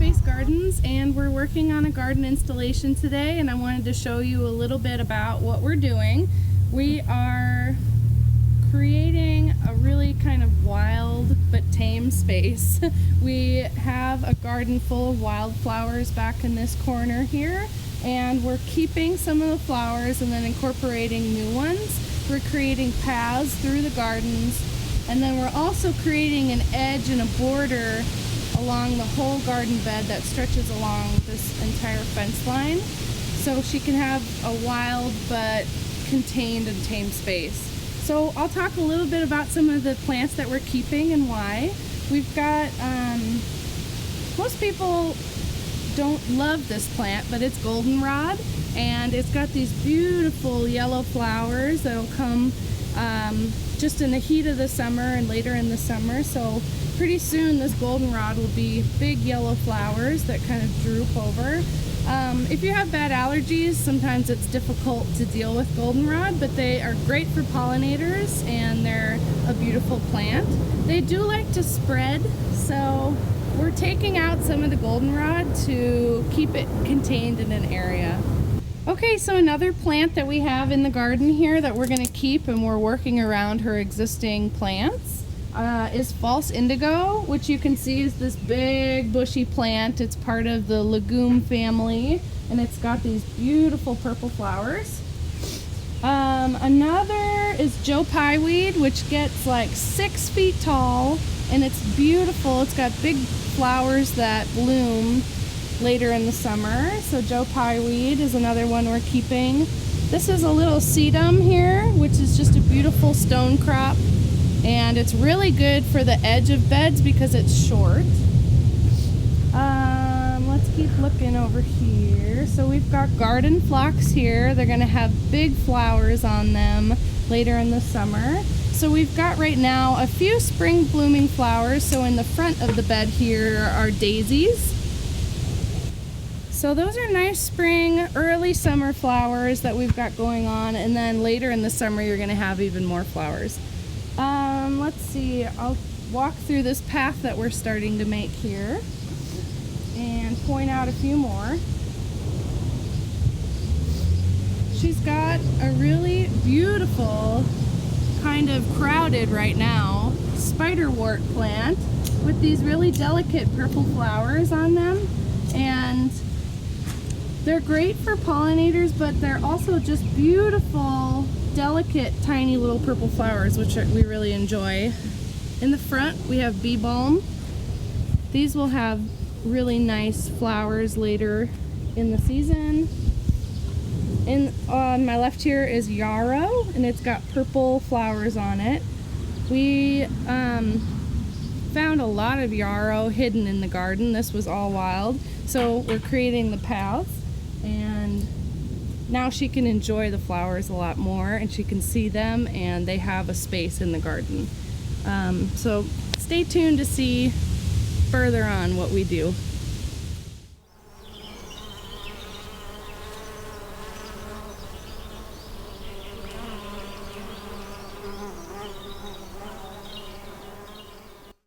Space Gardens, and we're working on a garden installation today, and I wanted to show you a little bit about what we're doing. We are creating a really kind of wild but tame space. We have a garden full of wildflowers back in this corner here, and we're keeping some of the flowers and then incorporating new ones. We're creating paths through the gardens, and then we're also creating an edge and a border along the whole garden bed that stretches along this entire fence line, so she can have a wild but contained and tame space. So I'll talk a little bit about some of the plants that we're keeping and why. We've got, most people don't love this plant, but it's goldenrod, and it's got these beautiful yellow flowers that'll come just in the heat of the summer and later in the summer. So pretty soon this goldenrod will be big yellow flowers that kind of droop over. If you have bad allergies, sometimes it's difficult to deal with goldenrod, but they are great for pollinators and they're a beautiful plant. They do like to spread, so we're taking out some of the goldenrod to keep it contained in an area. Okay, so another plant that we have in the garden here that we're going to keep, and we're working around her existing plants, is false indigo, which you can see is this big bushy plant. It's part of the legume family, and it's got these beautiful purple flowers. Another is Joe Pye weed, which gets like 6 feet tall, and it's beautiful. It's got big flowers that bloom later in the summer. So Joe Pye weed is another one we're keeping. This is a little sedum here, which is just a beautiful stone crop, and it's really good for the edge of beds because it's short. Let's keep looking over here. So we've got garden phlox here. They're gonna have big flowers on them later in the summer. So we've got right now a few spring blooming flowers. So in the front of the bed here are daisies. So those are nice spring, early summer flowers that we've got going on, and then later in the summer you're gonna have even more flowers. Let's see, I'll walk through this path that we're starting to make here and point out a few more. She's got a really beautiful, kind of crowded right now, spiderwort plant with these really delicate purple flowers on them, and they're great for pollinators, but they're also just beautiful, delicate, tiny little purple flowers, which we really enjoy. In the front, we have bee balm. These will have really nice flowers later in the season. On my left here is yarrow, and it's got purple flowers on it. We found a lot of yarrow hidden in the garden. This was all wild, so we're creating the paths, and now she can enjoy the flowers a lot more, and she can see them, and they have a space in the garden. So stay tuned to see further on what we do.